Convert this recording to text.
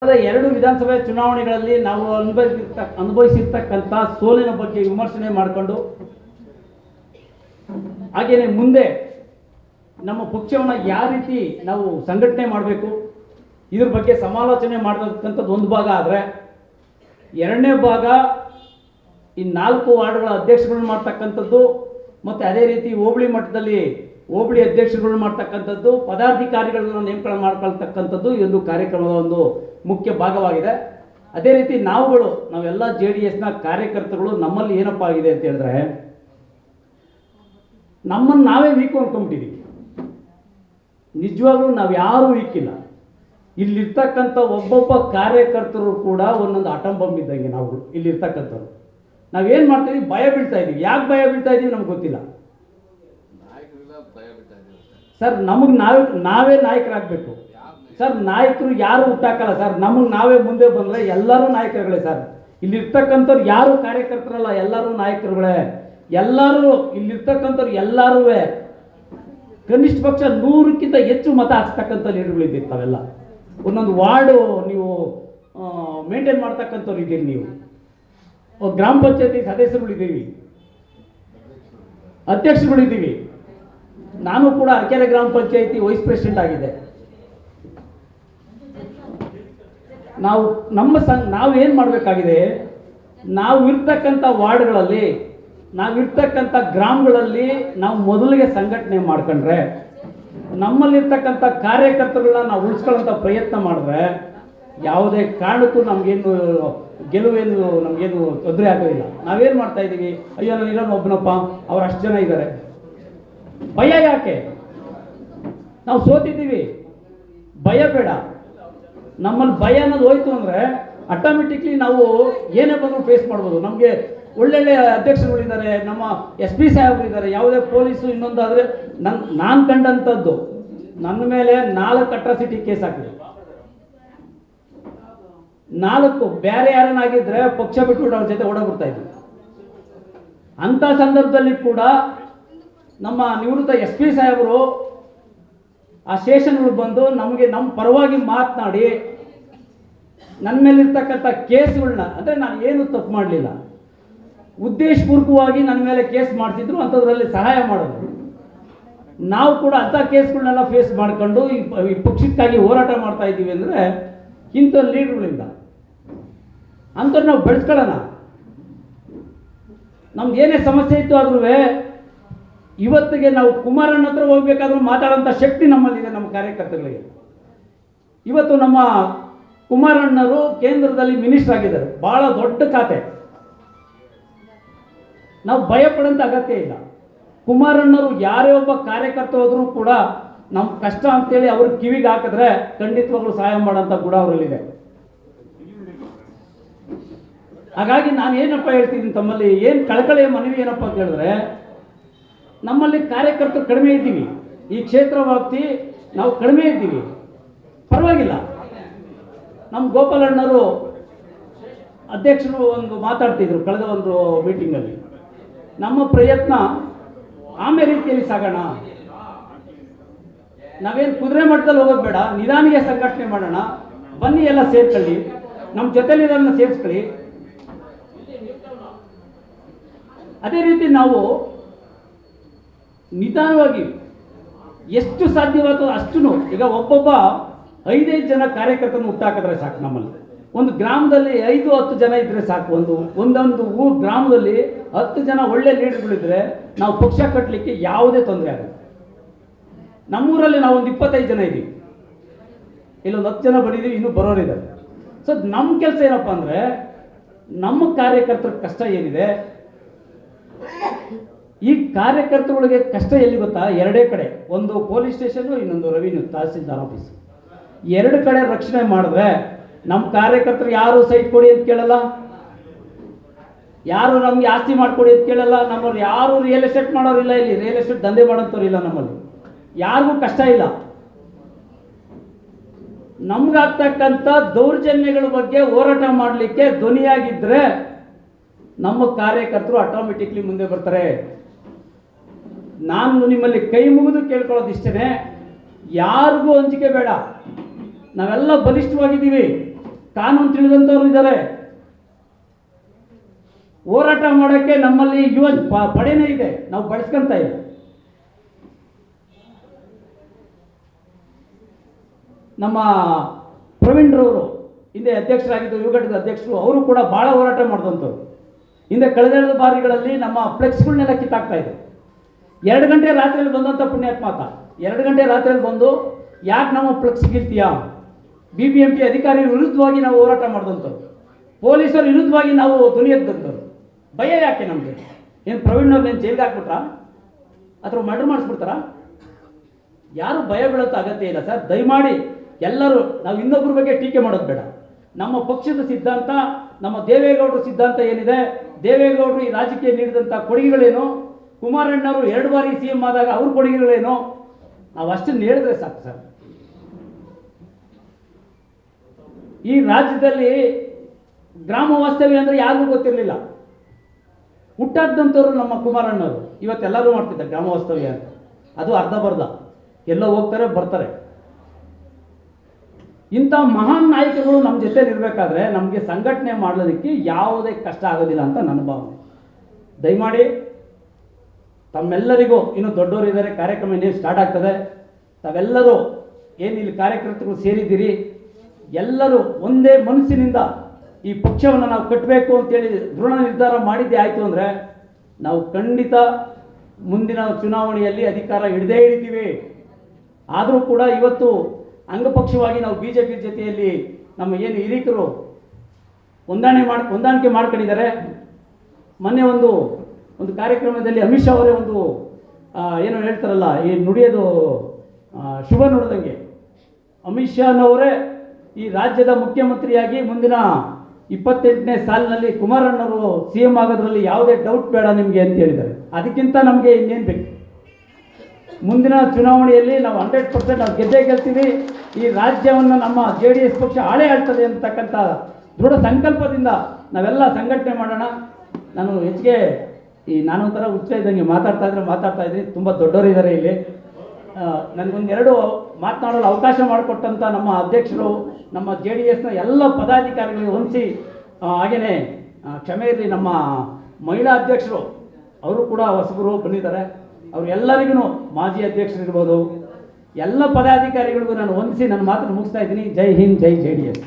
ಎರಡು ವಿಧಾನಸಭೆ ಚುನಾವಣೆಗಳಲ್ಲಿ ನಾವು ಅನುಭವಿಸಿರ್ತಕ್ಕಂಥ ಸೋಲಿನ ಬಗ್ಗೆ ವಿಮರ್ಶನೆ ಮಾಡಿಕೊಂಡು ಹಾಗೇನೆ ಮುಂದೆ ನಮ್ಮ ಪಕ್ಷವನ್ನು ಯಾವ ರೀತಿ ನಾವು ಸಂಘಟನೆ ಮಾಡಬೇಕು ಇದ್ರ ಬಗ್ಗೆ ಸಮಾಲೋಚನೆ ಮಾಡತಕ್ಕಂಥದ್ದು ಒಂದು ಭಾಗ. ಆದರೆ ಎರಡನೇ ಭಾಗ ಈ 4 ವಾರ್ಡ್ಗಳ ಅಧ್ಯಕ್ಷರುಗಳನ್ನು ಮಾಡ್ತಕ್ಕಂಥದ್ದು ಮತ್ತು ಅದೇ ರೀತಿ ಹೋಬಳಿ ಮಟ್ಟದಲ್ಲಿ ಹೋಬಳಿ ಅಧ್ಯಕ್ಷರುಗಳನ್ನು ಮಾಡ್ತಕ್ಕಂಥದ್ದು, ಪದಾಧಿಕಾರಿಗಳನ್ನ ನೇಮಕ ಮಾಡ್ಕೊಳ್ತಕ್ಕಂಥದ್ದು ಈ ಒಂದು ಕಾರ್ಯಕ್ರಮದ ಒಂದು ಮುಖ್ಯ ಭಾಗವಾಗಿದೆ. ಅದೇ ರೀತಿ ನಾವೆಲ್ಲ JDSನ ಕಾರ್ಯಕರ್ತರುಗಳು ನಮ್ಮಲ್ಲಿ ಏನಪ್ಪ ಆಗಿದೆ ಅಂತ ಹೇಳಿದ್ರೆ, ನಮ್ಮನ್ನು ನಾವೇ ವೀಕ್ ಅನ್ಕೊಂಡ್ಬಿಟ್ಟಿದ್ದೀವಿ. ನಿಜವಾಗ್ಲೂ ನಾವು ಯಾರೂ ವೀಕ್ ಇಲ್ಲ. ಇಲ್ಲಿರ್ತಕ್ಕಂಥ ಒಬ್ಬೊಬ್ಬ ಕಾರ್ಯಕರ್ತರು ಕೂಡ ಒಂದೊಂದು ಆಟಂ ಬಾಂಬ್ ಇದ್ದಂಗೆ. ನಾವು ಇಲ್ಲಿರ್ತಕ್ಕಂಥವ್ರು ನಾವೇನು ಮಾಡ್ತಾಯಿದ್ದೀವಿ, ಭಯ ಬೀಳ್ತಾ ಇದ್ದೀವಿ. ಯಾಕೆ ಭಯ ಬೀಳ್ತಾ ಇದ್ದೀವಿ ನಮ್ಗೆ ಗೊತ್ತಿಲ್ಲ ಸರ್. ನಮಗೆ ನಾವೇ ನಾಯಕರಾಗಬೇಕು ಸರ್. ನಾಯಕರು ಯಾರು ಹುಟ್ಟಾಕಲ್ಲ ಸರ್. ನಮಗೆ ನಾವೇ ಮುಂದೆ ಬಂದರೆ ಎಲ್ಲರೂ ನಾಯಕರುಗಳೇ ಸರ್. ಇಲ್ಲಿರ್ತಕ್ಕಂಥವ್ರು ಯಾರು ಕಾರ್ಯಕರ್ತರಲ್ಲ, ಎಲ್ಲರೂ ನಾಯಕರುಗಳೇ. ಎಲ್ಲರೂ ಇಲ್ಲಿರ್ತಕ್ಕಂಥವ್ರು ಎಲ್ಲರೂ ಕನಿಷ್ಠ ಪಕ್ಷ 100ಕ್ಕಿಂತ ಹೆಚ್ಚು ಮತ ಹಾಕ್ಸ್ತಕ್ಕಂಥ ಲೀಡರ್ಗಳಿದ್ದೀರಿ ತಾವೆಲ್ಲ. ಒಂದೊಂದು ವಾರ್ಡು ನೀವು ಮೇಂಟೈನ್ ಮಾಡ್ತಕ್ಕಂಥವ್ರು ಇದ್ದೀರಿ. ನೀವು ಗ್ರಾಮ ಪಂಚಾಯತಿ ಸದಸ್ಯರುಗಳಿದ್ದೀವಿ, ಅಧ್ಯಕ್ಷರುಗಳಿದ್ದೀವಿ. ನಾನು ಕೂಡ ಅರಕೆರೆ ಗ್ರಾಮ ಪಂಚಾಯತಿ ವೈಸ್ ಪ್ರೆಸಿಡೆಂಟ್ ಆಗಿದ್ದೆ. ನಾವೇನು ಮಾಡಬೇಕಾಗಿದೆ, ನಾವು ಇರ್ತಕ್ಕಂಥ ವಾರ್ಡ್ಗಳಲ್ಲಿ, ನಾವಿರ್ತಕ್ಕಂಥ ಗ್ರಾಮಗಳಲ್ಲಿ ನಾವು ಮೊದಲಿಗೆ ಸಂಘಟನೆ ಮಾಡ್ಕೊಂಡ್ರೆ, ನಮ್ಮಲ್ಲಿರ್ತಕ್ಕಂಥ ಕಾರ್ಯಕರ್ತರುಗಳನ್ನ ನಾವು ಉಳಿಸ್ಕೊಳ್ಳೋಂಥ ಪ್ರಯತ್ನ ಮಾಡಿದ್ರೆ ಯಾವುದೇ ಕಾರಣಕ್ಕೂ ನಮಗೇನು ಗೆಲುವೇನು ನಮಗೇನು ತೊಂದರೆ ಆಗೋದಿಲ್ಲ. ನಾವೇನು ಮಾಡ್ತಾ ಇದ್ದೀವಿ, ಅಯ್ಯೋ ನಾನು ಇರೋನು ಒಬ್ಬನಪ್ಪ, ಅವ್ರು ಅಷ್ಟು ಜನ ಇದ್ದಾರೆ, ಭಯ ಯಾಕೆ? ನಾವು ಸೋತಿದ್ದೀವಿ, ಭಯ ಬೇಡ. ನಮ್ಮಲ್ಲಿ ಭಯ ಅನ್ನೋದು ಹೋಯ್ತು ಅಂದರೆ ಆಟೋಮೆಟಿಕ್ಲಿ ನಾವು ಏನೇ ಬಂದರೂ ಫೇಸ್ ಮಾಡ್ಬೋದು. ನಮಗೆ ಒಳ್ಳೊಳ್ಳೆ ಅಧ್ಯಕ್ಷರುಗಳಿದ್ದಾರೆ, ನಮ್ಮ SP ಸಾಹೇಬರಿದ್ದಾರೆ, ಯಾವುದೇ ಪೊಲೀಸು ಇನ್ನೊಂದಾದರೆ ನಾನು ಕಂಡಂಥದ್ದು ನನ್ನ ಮೇಲೆ 4 ಅಟ್ರಾಸಿಟಿ ಕೇಸ್ ಹಾಕಿದೆ. 4 ಬೇರೆ ಯಾರನ್ನಾಗಿದ್ದರೆ ಪಕ್ಷ ಬಿಟ್ಬಿಟ್ಟು ಅವ್ರ ಜೊತೆ ಓಡೋಗ್ಬಿಡ್ತಾ ಇದ್ವಿ. ಅಂಥ ಸಂದರ್ಭದಲ್ಲಿ ಕೂಡ ನಮ್ಮ ನಿವೃತ್ತ SP ಸಾಹೇಬರು ಆ ಸ್ಟೇಷನ್ಗಳು ಬಂದು ನಮ್ಮ ಪರವಾಗಿ ಮಾತನಾಡಿ ನನ್ನ ಮೇಲಿರ್ತಕ್ಕಂಥ ಕೇಸ್ಗಳನ್ನ, ಅಂದರೆ ನಾನು ಏನು ತಪ್ಪು ಮಾಡಲಿಲ್ಲ, ಉದ್ದೇಶಪೂರ್ವಕವಾಗಿ ನನ್ನ ಮೇಲೆ ಕೇಸ್ ಮಾಡಿಸಿದ್ರು, ಅಂಥದ್ರಲ್ಲಿ ಸಹಾಯ ಮಾಡೋದು. ನಾವು ಕೂಡ ಅಂಥ ಕೇಸ್ಗಳನ್ನೆಲ್ಲ ಫೇಸ್ ಮಾಡ್ಕೊಂಡು ಈ ಪಕ್ಷಕ್ಕಾಗಿ ಹೋರಾಟ ಮಾಡ್ತಾ ಇದ್ದೀವಿ ಅಂದರೆ ಇಂಥ ಲೀಡರ್ಗಳಿಂದ ಅಂಥವ್ರು ನಾವು ಬೆಳೆಸ್ಕೊಳ್ಳೋಣ. ನಮ್ದು ಏನೇ ಸಮಸ್ಯೆ ಇತ್ತು ಆದ್ರೂ ಇವತ್ತಿಗೆ ನಾವು ಕುಮಾರಣ್ಣ ಹತ್ರ ಹೋಗ್ಬೇಕಾದ್ರೂ ಮಾತಾಡೋಂಥ ಶಕ್ತಿ ನಮ್ಮಲ್ಲಿದೆ, ನಮ್ಮ ಕಾರ್ಯಕರ್ತಗಳಿಗೆ. ಇವತ್ತು ನಮ್ಮ ಕುಮಾರಣ್ಣವರು ಕೇಂದ್ರದಲ್ಲಿ ಮಿನಿಸ್ಟರ್ ಆಗಿದ್ದಾರೆ, ಭಾಳ ದೊಡ್ಡ ಖಾತೆ. ನಾವು ಭಯ ಪಡೋಂಥ ಅಗತ್ಯ ಇಲ್ಲ. ಕುಮಾರಣ್ಣವರು ಯಾರೇ ಒಬ್ಬ ಕಾರ್ಯಕರ್ತ ಹೋದ್ರೂ ಕೂಡ ನಮ್ಮ ಕಷ್ಟ ಅಂತೇಳಿ ಅವ್ರ ಕಿವಿಗೆ ಹಾಕಿದ್ರೆ ಖಂಡಿತವಾಗ್ಲೂ ಸಹಾಯ ಮಾಡೋಂಥ ಗುಣ ಅವರಲ್ಲಿದೆ. ಹಾಗಾಗಿ ನಾನು ಏನಪ್ಪ ಹೇಳ್ತೀನಿ, ತಮ್ಮಲ್ಲಿ ಏನು ಕಳಕಳಿಯ ಮನವಿ ಏನಪ್ಪ ಅಂತ ಹೇಳಿದ್ರೆ, ನಮ್ಮಲ್ಲಿ ಕಾರ್ಯಕರ್ತರು ಕಡಿಮೆ ಇದ್ದೀವಿ. ಈ ಕ್ಷೇತ್ರ ವ್ಯಾಪ್ತಿ ನಾವು ಕಡಿಮೆ ಇದ್ದೀವಿ, ಪರವಾಗಿಲ್ಲ. ನಮ್ಮ ಗೋಪಾಲಣ್ಣವರು ಅಧ್ಯಕ್ಷರು ಒಂದು ಮಾತಾಡ್ತಿದ್ರು ಕಳೆದ ಒಂದು ಮೀಟಿಂಗಲ್ಲಿ, ನಮ್ಮ ಪ್ರಯತ್ನ ಆಮೇಲೆ ರೀತಿಯಲ್ಲಿ ಸಾಗೋಣ, ನಾವೇನು ಕುದುರೆ ಮಟ್ಟದಲ್ಲಿ ಹೋಗೋದು ಬೇಡ, ನಿಧಾನಿಗೆ ಸಂಘಟನೆ ಮಾಡೋಣ, ಬನ್ನಿ ಎಲ್ಲ ಸೇರ್ಕೊಳ್ಳಿ, ನಮ್ಮ ಜೊತೆಲಿರೋದನ್ನ ಸೇರಿಸ್ಕೊಳ್ಳಿ. ಅದೇ ರೀತಿ ನಾವು ನಿಧಾನವಾಗಿ ಎಷ್ಟು ಸಾಧ್ಯವಾಗುತ್ತೋ ಅಷ್ಟು, ಈಗ ಒಬ್ಬೊಬ್ಬ 5-5 ಜನ ಕಾರ್ಯಕರ್ತನ ಹುಟ್ಟಾಕಿದ್ರೆ ಸಾಕು. ನಮ್ಮಲ್ಲಿ ಒಂದು ಗ್ರಾಮದಲ್ಲಿ 5-10 ಜನ ಇದ್ದರೆ ಸಾಕು. ಒಂದೊಂದು ಗ್ರಾಮದಲ್ಲಿ 10 ಜನ ಒಳ್ಳೆ ಲೀಡರ್ಗಳಿದ್ರೆ ನಾವು ಪಕ್ಷ ಕಟ್ಟಲಿಕ್ಕೆ ಯಾವುದೇ ತೊಂದರೆ ಆಗಲ್ಲ. ನಮ್ಮೂರಲ್ಲಿ ನಾವು ಒಂದು 25 ಜನ ಇದ್ದೀವಿ, ಇಲ್ಲೊಂದು 10 ಜನ ಬಂದಿದ್ದೀವಿ, ಇನ್ನೂ ಬರೋರಿದ್ದಾರೆ. ಸೊ ನಮ್ಮ ಕೆಲಸ ಏನಪ್ಪ ಅಂದರೆ, ನಮ್ಮ ಕಾರ್ಯಕರ್ತರ ಕಷ್ಟ ಏನಿದೆ, ಈ ಕಾರ್ಯಕರ್ತರುಗಳಿಗೆ ಕಷ್ಟ ಎಲ್ಲಿ ಗೊತ್ತಾ, 2 ಕಡೆ, ಒಂದು ಪೊಲೀಸ್ ಸ್ಟೇಷನ್ನು, ಇನ್ನೊಂದು ರೆವಿನ್ಯೂ ತಹಸೀಲ್ದಾರ್ ಆಫೀಸ್. 2 ಕಡೆ ರಕ್ಷಣೆ ಮಾಡಿದ್ರೆ ನಮ್ಮ ಕಾರ್ಯಕರ್ತರು ಯಾರು ಸೈಟ್ ಕೊಡಿ ಅಂತ ಕೇಳಲ್ಲ, ಯಾರು ನಮ್ಗೆ ಆಸ್ತಿ ಮಾಡಿಕೊಡಿ ಅಂತ ಕೇಳಲ್ಲ. ನಮ್ಮವ್ರು ಯಾರು ರಿಯಲ್ ಎಸ್ಟೇಟ್ ಮಾಡೋರಿಲ್ಲ, ಇಲ್ಲಿ ರಿಯಲ್ ಎಸ್ಟೇಟ್ ದಂಧೆ ಮಾಡೋಂಥವ್ರು ಇಲ್ಲ. ನಮ್ಮಲ್ಲಿ ಯಾರಿಗೂ ಕಷ್ಟ ಇಲ್ಲ. ನಮ್ಗಾಗ್ತಕ್ಕಂಥ ದೌರ್ಜನ್ಯಗಳ ಬಗ್ಗೆ ಹೋರಾಟ ಮಾಡಲಿಕ್ಕೆ ಧ್ವನಿಯಾಗಿದ್ದರೆ ನಮ್ಮ ಕಾರ್ಯಕರ್ತರು ಆಟೋಮೆಟಿಕ್ಲಿ ಮುಂದೆ ಬರ್ತಾರೆ. ನಾನು ನಿಮ್ಮಲ್ಲಿ ಕೈ ಮುಗಿದು ಕೇಳ್ಕೊಳ್ಳೋದು ಇಷ್ಟೇ, ಯಾರಿಗೂ ಅಂಜಿಕೆ ಬೇಡ. ನಾವೆಲ್ಲ ಬಲಿಷ್ಠವಾಗಿದ್ದೀವಿ. ಕಾನೂನು ತಿಳಿದಂಥವ್ರು ಇದ್ದಾರೆ. ಹೋರಾಟ ಮಾಡೋಕ್ಕೆ ನಮ್ಮಲ್ಲಿ ಯುವ ಪಡೆನೇ ಇದೆ, ನಾವು ಬಳಸ್ಕೊಂತ ಇಲ್ಲ. ನಮ್ಮ ಪ್ರವೀಣ್ರವರು ಹಿಂದೆ ಅಧ್ಯಕ್ಷರಾಗಿದ್ದು, ಯುವಘಟಕದ ಅಧ್ಯಕ್ಷರು, ಅವರು ಕೂಡ ಭಾಳ ಹೋರಾಟ ಮಾಡಿದಂಥವ್ರು. ಹಿಂದೆ ಕಳೆದೆರಡು ಬಾರಿಗಳಲ್ಲಿ ನಮ್ಮ ಫ್ಲೆಕ್ಸ್ಗಳನ್ನೆಲ್ಲ ಕಿತ್ತಾಕ್ತಾ ಇದ್ರು. 2 ಗಂಟೆ ರಾತ್ರಿಯಲ್ಲಿ ಬಂದಂಥ ಪುಣ್ಯಾತ್ಮಾತ 2 ಗಂಟೆ ರಾತ್ರಿಯಲ್ಲಿ ಬಂದು ಯಾಕೆ ನಾವು ಫ್ಲೆಕ್ಸ್ ಗಿರ್ತೀಯಾ, BBMP ಅಧಿಕಾರಿ ವಿರುದ್ಧವಾಗಿ ನಾವು ಹೋರಾಟ ಮಾಡಿದಂಥವ್ರು, ಪೊಲೀಸರ ವಿರುದ್ಧವಾಗಿ ನಾವು ಧ್ವನಿ ಎದ್ದಂಥವ್ರು. ಭಯ ಯಾಕೆ ನಮಗೆ? ಏನು ಪ್ರವೀಣ್ನವ್ರನ್ನೇನು ಜೈಲಿಗೆ ಹಾಕ್ಬಿಟ್ರಾ ಅಥವಾ ಮರ್ಡರ್ ಮಾಡಿಸ್ಬಿಡ್ತಾರಾ? ಯಾರು ಭಯ ಬೀಳೋಂಥ ಅಗತ್ಯ ಇಲ್ಲ ಸರ್. ದಯಮಾಡಿ ಎಲ್ಲರೂ, ನಾವು ಇನ್ನೊಬ್ಬರ ಬಗ್ಗೆ ಟೀಕೆ ಮಾಡೋದು ಬೇಡ. ನಮ್ಮ ಪಕ್ಷದ ಸಿದ್ಧಾಂತ, ನಮ್ಮ ದೇವೇಗೌಡರ ಸಿದ್ಧಾಂತ ಏನಿದೆ, ದೇವೇಗೌಡರು ಈ ರಾಜಕೀಯ ನೀಡಿದಂಥ ಕೊಡುಗೆಗಳೇನು, ಕುಮಾರಣ್ಣವರು 2 ಬಾರಿ CM ಆದಾಗ ಅವ್ರ ಕೊಡುಗೆಗಳೇನು, ನಾವು ಅಷ್ಟನ್ನು ಹೇಳಿದ್ರೆ ಸಾಕು ಸರ್. ಈ ರಾಜ್ಯದಲ್ಲಿ ಗ್ರಾಮ ವಾಸ್ತವ್ಯ ಅಂದರೆ ಯಾರಿಗೂ ಗೊತ್ತಿರಲಿಲ್ಲ. ಹುಟ್ಟಾದಂಥವ್ರು ನಮ್ಮ ಕುಮಾರಣ್ಣವರು. ಇವತ್ತೆಲ್ಲರೂ ಮಾಡ್ತಿದ್ದಾರೆ ಗ್ರಾಮ ವಾಸ್ತವ್ಯ ಅಂತ. ಅದು ಅರ್ಧ ಬರ್ಧ, ಎಲ್ಲೋ ಹೋಗ್ತಾರೆ ಬರ್ತಾರೆ. ಇಂಥ ಮಹಾನ್ ನಾಯಕಗಳು ನಮ್ಮ ಜೊತೆಲಿ ಇರಬೇಕಾದ್ರೆ ನಮಗೆ ಸಂಘಟನೆ ಮಾಡೋದಕ್ಕೆ ಯಾವುದೇ ಕಷ್ಟ ಆಗೋದಿಲ್ಲ ಅಂತ ನನ್ನ ಭಾವನೆ. ದಯಮಾಡಿ ತಮ್ಮೆಲ್ಲರಿಗೂ, ಇನ್ನೂ ದೊಡ್ಡವರಿದ್ದಾರೆ, ಕಾರ್ಯಕ್ರಮ ಇನ್ನೇನು ಸ್ಟಾರ್ಟ್ ಆಗ್ತದೆ, ತಾವೆಲ್ಲರೂ ಏನು ಇಲ್ಲಿ ಕಾರ್ಯಕರ್ತರು ಸೇರಿದ್ದೀರಿ, ಎಲ್ಲರೂ ಒಂದೇ ಮನಸ್ಸಿನಿಂದ ಈ ಪಕ್ಷವನ್ನು ನಾವು ಕಟ್ಟಬೇಕು ಅಂತೇಳಿ ದೃಢ ನಿರ್ಧಾರ ಮಾಡಿದ್ದೇ ಆಯಿತು ಅಂದರೆ ನಾವು ಖಂಡಿತ ಮುಂದಿನ ಚುನಾವಣೆಯಲ್ಲಿ ಅಧಿಕಾರ ಹಿಡಿತೀವಿ. ಆದರೂ ಕೂಡ ಇವತ್ತು ಅಂಗಪಕ್ಷವಾಗಿ ನಾವು BJP ಜೊತೆಯಲ್ಲಿ ನಮ್ಮ ಏನು ಹಿರಿಕರು ಹೊಂದಾಣಿಕೆ ಮಾಡ್ಕೊಂಡಿದ್ದಾರೆ. ಮೊನ್ನೆ ಒಂದು ಕಾರ್ಯಕ್ರಮದಲ್ಲಿ ಅಮಿತ್ ಶಾ ಅವರೇ ಏನೋ ಹೇಳ್ತಾರಲ್ಲ, ಈ ನುಡಿಯೋದು ಶುಭ ನುಡಿದಂಗೆ, ಅಮಿತ್ ಶಾನವರೇ ಈ ರಾಜ್ಯದ ಮುಖ್ಯಮಂತ್ರಿಯಾಗಿ ಮುಂದಿನ 28ನೇ ಸಾಲಿನಲ್ಲಿ ಕುಮಾರಣ್ಣವರು CM ಆಗೋದ್ರಲ್ಲಿ ಯಾವುದೇ ಡೌಟ್ ಬೇಡ ನಿಮಗೆ ಅಂತ ಹೇಳಿದ್ದಾರೆ. ಅದಕ್ಕಿಂತ ನಮಗೆ ಇನ್ನೇನು ಬೇಕು? ಮುಂದಿನ ಚುನಾವಣೆಯಲ್ಲಿ ನಾವು 100% ನಾವು ಗೆಲ್ತೀವಿ. ಈ ರಾಜ್ಯವನ್ನು ನಮ್ಮ JDS ಪಕ್ಷ ಆಳೇ ಆಳ್ತದೆ ಅಂತಕ್ಕಂಥ ದೃಢ ಸಂಕಲ್ಪದಿಂದ ನಾವೆಲ್ಲ ಸಂಘಟನೆ ಮಾಡೋಣ. ನಾನು ಹೆಚ್ಚಿಗೆ ನಾನೊಂಥರ ಹುಚ್ಚ ಇದ್ದಂಗೆ ಮಾತಾಡ್ತಾ ಇದ್ದೀನಿ. ತುಂಬ ದೊಡ್ಡವರಿದ್ದಾರೆ ಇಲ್ಲಿ. ನನಗೊಂದೆರಡು ಮಾತನಾಡಲು ಅವಕಾಶ ಮಾಡಿಕೊಟ್ಟಂಥ ನಮ್ಮ ಅಧ್ಯಕ್ಷರು, ನಮ್ಮ JDSನ ಎಲ್ಲ ಪದಾಧಿಕಾರಿಗಳಿಗೆ ಹೊಂದಿಸಿ, ಹಾಗೆಯೇ ಕ್ಷಮೆ ಇರಲಿ, ನಮ್ಮ ಮಹಿಳಾ ಅಧ್ಯಕ್ಷರು ಅವರು ಕೂಡ ಹೊಸಬರು ಬಂದಿದ್ದಾರೆ. ಅವರೆಲ್ಲರಿಗೂ, ಮಾಜಿ ಅಧ್ಯಕ್ಷರಿರ್ಬೋದು, ಎಲ್ಲ ಪದಾಧಿಕಾರಿಗಳಿಗೂ ನಾನು ಹೊಂದಿಸಿ ನನ್ನ ಮಾತನ್ನು ಮುಗಿಸ್ತಾ ಇದ್ದೀನಿ. ಜೈ ಹಿಂದ್, ಜೈ JDS.